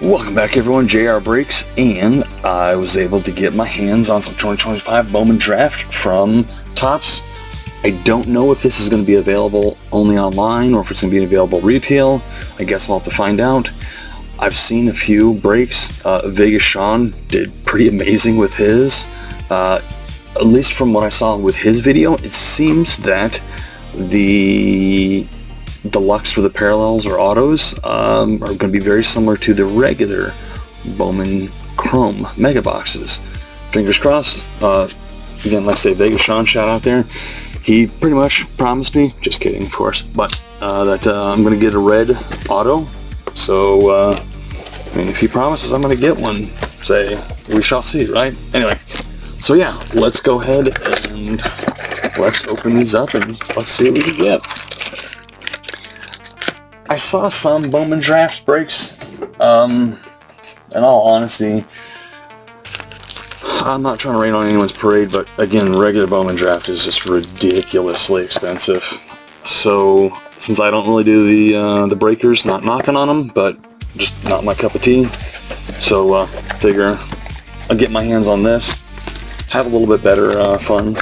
Welcome back everyone, JR Breaks, and I was able to get my hands on some 2025 Bowman Draft from Topps. I don't know if this is going to be available only online or if it's going to be available retail. I guess we'll have to find out. I've seen a few breaks. Vegas Sean did pretty amazing with his. At least from what I saw with his video, it seems that the deluxe for the parallels or autos are going to be very similar to the regular Bowman Chrome Mega boxes. Fingers crossed. Again, like I say, Vegas Sean, shout out there. He pretty much promised me, just kidding of course, but that I'm going to get a red auto. So, I mean, if he promises I'm going to get one, say, we shall see, right? Anyway, so yeah, let's go ahead and let's open these up and let's see what we can get. I saw some Bowman Draft breaks. In all honesty, I'm not trying to rain on anyone's parade, but again, regular Bowman Draft is just ridiculously expensive. So, since I don't really do the breakers, not knocking on them, but just not my cup of tea. So, figure I'll get my hands on this, have a little bit better fun,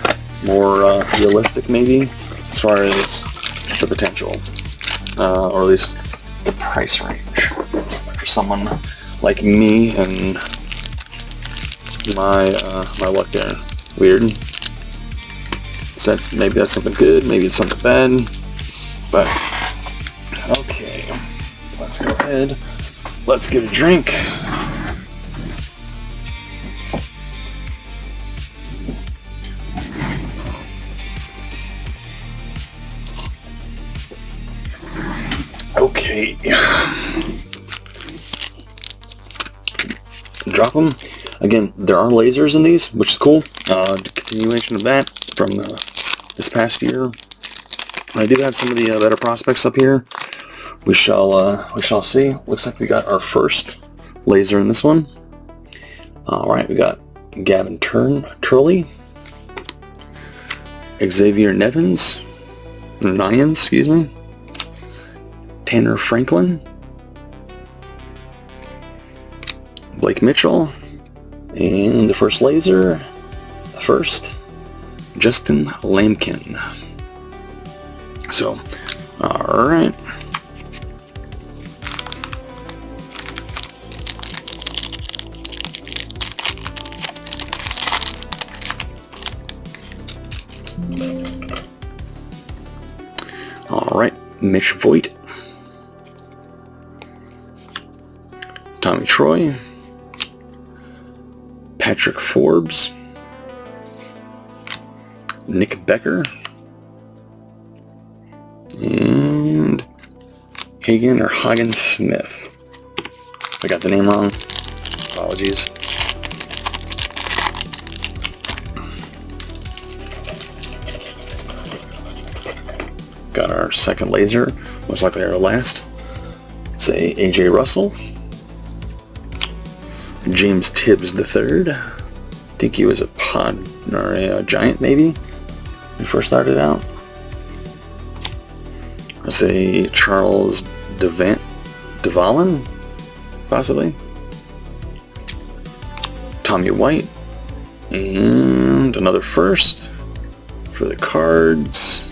more realistic maybe, as far as the potential. Or at least the price range for someone like me and my luck there. Weird. So maybe that's something good, maybe it's something bad. But okay, let's go ahead. Let's get a drink. Okay, drop them. Again, there are lasers in these, which is cool. Continuation of that from this past year. I do have some of the better prospects up here. We shall see. Looks like we got our first laser in this one. All right, we got Gavin Turley, Xavier Nyans, excuse me. Tanner Franklin, Blake Mitchell, and the first laser, Justin Lampkin. So, alright. Alright, Mitch Voigt, Tommy Troy, Patrick Forbes, Nick Becker, and Hagen Smith. I got the name wrong. Apologies. Got our second laser, most likely our last. Say AJ Russell. James Tibbs III. I think he was a pod or a giant maybe when he first started out. I'll say Charles DeValin, possibly. Tommy White, and another first for the Cards.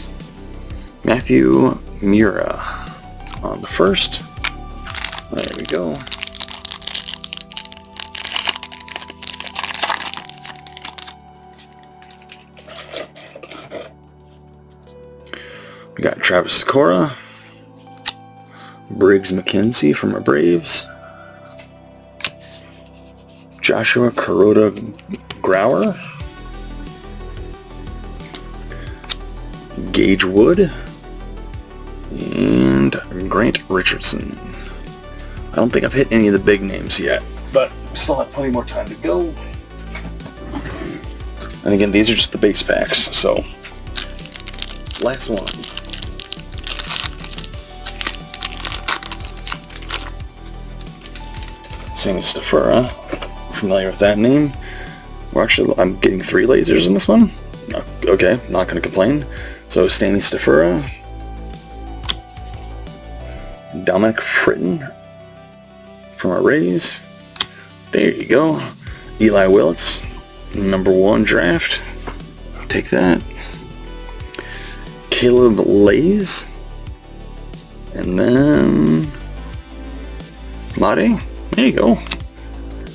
Matthew Mura on the first. There we go. We got Travis Sikora, Briggs McKenzie from our Braves, Joshua Kuroda Grauer, Gage Wood, and Grant Richardson. I don't think I've hit any of the big names yet, but we still have plenty more time to go. And again, these are just the base packs, so last one. Sammy Stafura, familiar with that name. I'm getting 3 lasers in this one. Okay, not going to complain. So Stanley Stafura, Dominic Fritton from our Rays. There you go. Eli Willits, #1 draft. Take that. Caleb Lays. And then Mate. There you go.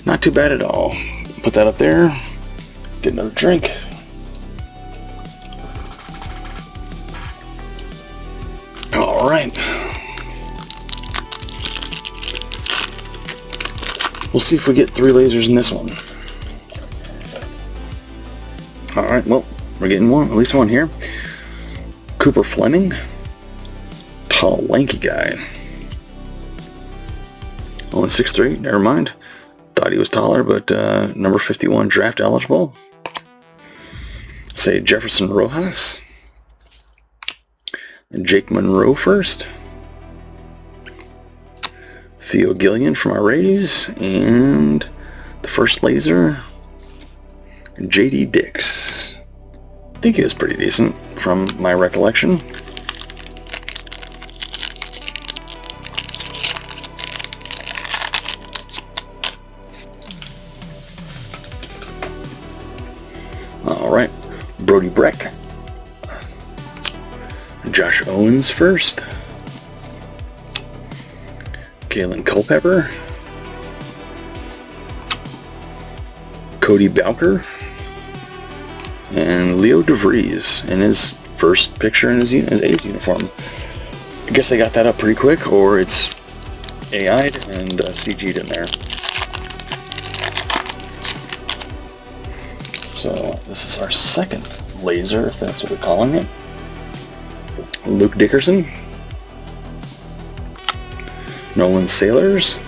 Not too bad at all. Put that up there. Get another drink. All right. We'll see if we get 3 lasers in this one. All right. Well, we're getting one, at least one here. Cooper Fleming. Tall, lanky guy. Only 6'3", never mind. Thought he was taller, but number 51 draft eligible. Say Jefferson Rojas. And Jake Monroe first. Theo Gillian from our Rays. And the first laser, JD Dix. I think he was pretty decent from my recollection. Alright, Brody Breck. Josh Owens first. Galen Culpepper. Cody Bowker. And Leo DeVries in his first picture in his A's uniform. I guess they got that up pretty quick, or it's AI'd and CG'd in there. So this is our second laser, if that's what we're calling it. Luke Dickerson. Nolan Sailors.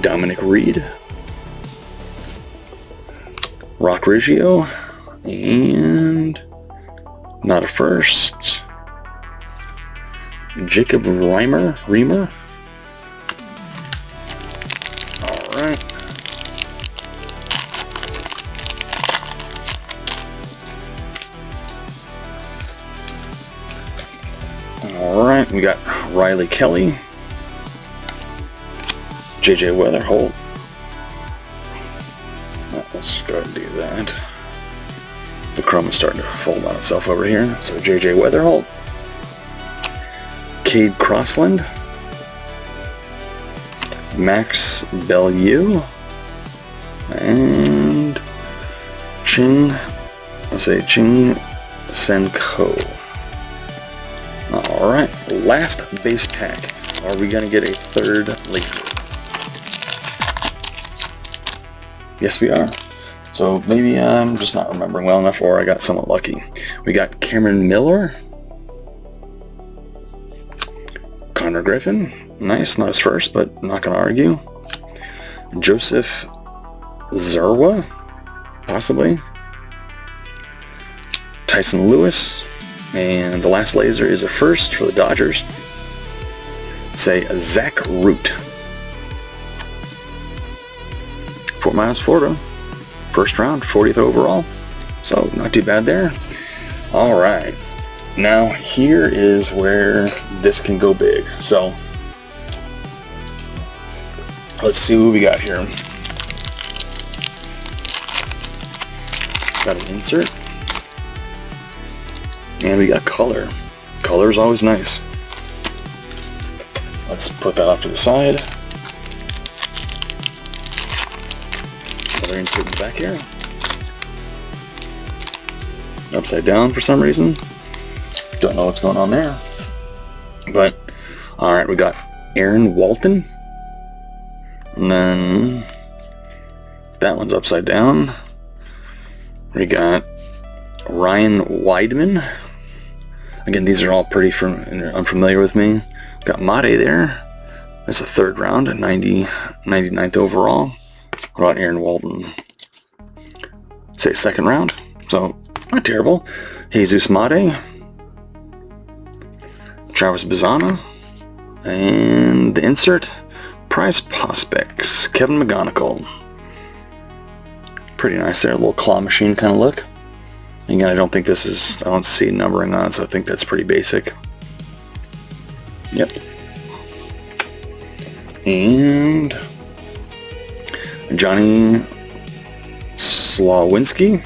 Dominic Reed. Rock Riggio. And not a first. Jacob Reimer. Alright. Alright, we got Riley Kelly, JJ Weatherholt. Let's go ahead and do that. The chrome is starting to fold on itself over here. So JJ Weatherholt, Cade Crossland, Max Bellew, and Ching Senko. Alright, last base pack. Are we going to get a third laser? Yes, we are. So maybe I'm just not remembering well enough, or I got somewhat lucky. We got Cameron Miller. Connor Griffin. Nice, not his first, but not going to argue. Joseph Zerwa, possibly. Tyson Lewis. And the last laser is a first for the Dodgers. Say Zach Root. Fort Myers, Florida. First round, 40th overall. So not too bad there. Alright. Now here is where this can go big. So let's see what we got here. Got an insert. And we got color. Color is always nice. Let's put that off to the side. Another insert in the back here. Upside down for some reason. Don't know what's going on there. But, alright, we got Aaron Walton. And then that one's upside down. We got Ryan Weidman. Again, these are all pretty unfamiliar with me. Got Mate there. That's a third round, 99th overall. What about Aaron Walton? Say second round. So, not terrible. Jesus Mate. Travis Bazana. And the insert, Prize Prospects, Kevin McGonigal. Pretty nice there, a little claw machine kind of look. Again, I don't see numbering on it, so I think that's pretty basic. Yep. And Johnny Slawinski,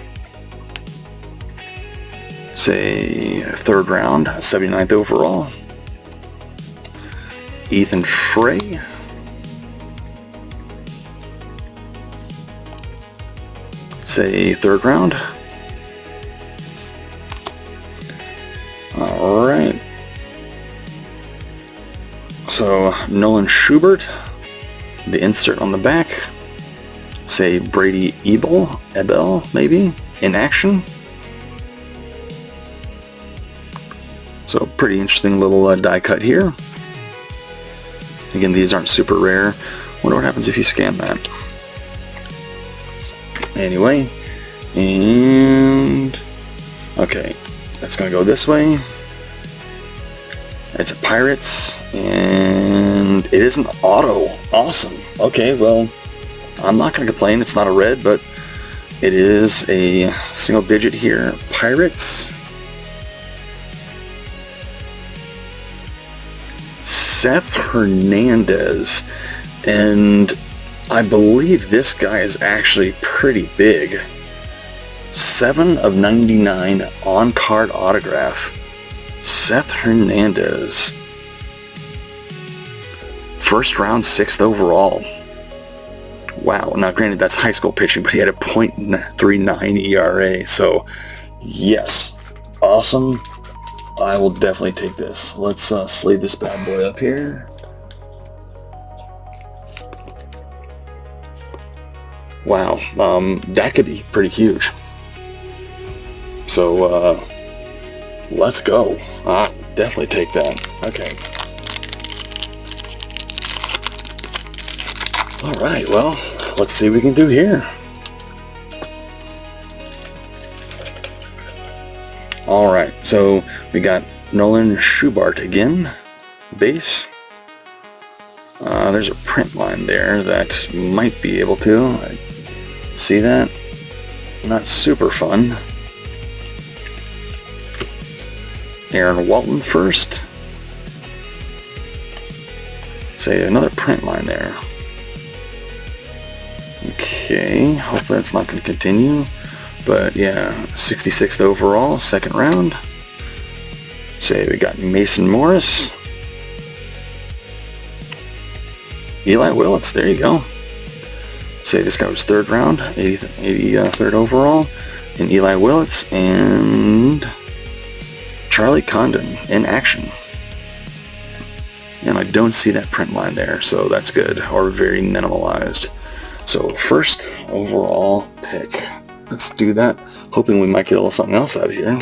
say 3rd round, 79th overall. Ethan Frey, say 3rd round. All right. So Nolan Schubert, the insert on the back, say Brady Ebel, maybe, in action. So pretty interesting little die cut here. Again, these aren't super rare. Wonder what happens if you scan that. Anyway, and okay, that's gonna go this way. It's a Pirates, and it is an auto. Awesome. Okay, well, I'm not gonna complain. It's not a red, but it is a single digit here. Pirates. Seth Hernandez, and I believe this guy is actually pretty big. 7 of 99 on-card autograph. Seth Hernandez. 1st round, 6th overall. Wow. Now, granted, that's high school pitching, but he had a .39 ERA. So, yes. Awesome. I will definitely take this. Let's sleeve this bad boy up here. Wow, that could be pretty huge. So, let's go. I'll definitely take that. Okay. Alright, well, let's see what we can do here. Alright, so we got Nolan Schubert again, base. There's a print line there that might be able to. See that? Not super fun. Aaron Walton first. Say another print line there. Okay, hopefully that's not going to continue. But yeah, 66th overall, 2nd round. Say we got Mason Morris. Eli Willits, there you go. Say this guy was 3rd round, 83rd overall. And Eli Willits and Charlie Condon in action. And I don't see that print line there, so that's good, or very minimalized. So 1st overall pick. Let's do that, hoping we might get a little something else out of here.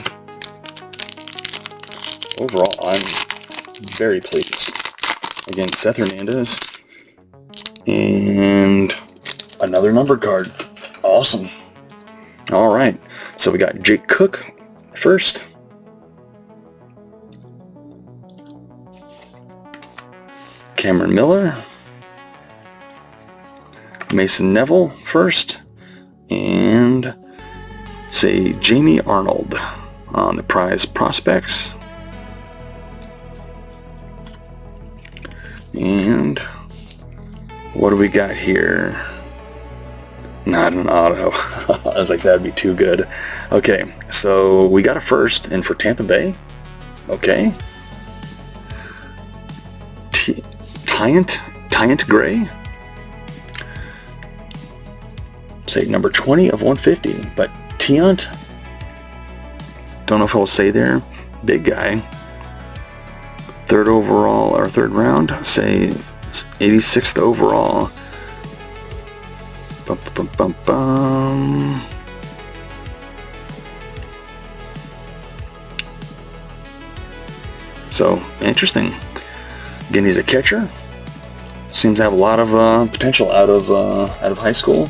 Overall, I'm very pleased. Again, Seth Hernandez. And another numbered card. Awesome. Alright, so we got Jake Cook first. Cameron Miller. Mason Neville first. And say Jamie Arnold on the prize prospects. And what do we got here? Not an auto. I was like, that'd be too good. Okay, so we got a first, and for Tampa Bay. Okay. Tyant Gray. Say number 20 of 150, but Tyant, don't know if I'll say there, big guy. 3rd overall, or 3rd round, say 86th overall. Bum, bum, bum, bum. So, interesting. Again, he's a catcher. Seems to have a lot of potential out of high school.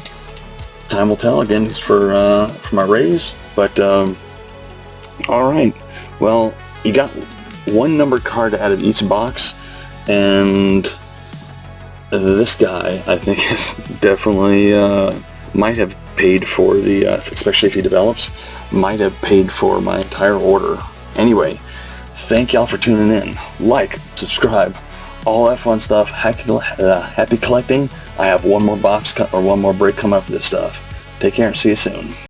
Time will tell. Again, he's for my Rays. But all right. Well, you got one numbered card out of each box, and this guy, I think, is definitely might have paid for the, especially if he develops, might have paid for my entire order. Anyway, thank y'all for tuning in. Like, subscribe, all that fun stuff. Happy collecting. I have one more box or one more break coming up for this stuff. Take care and see you soon.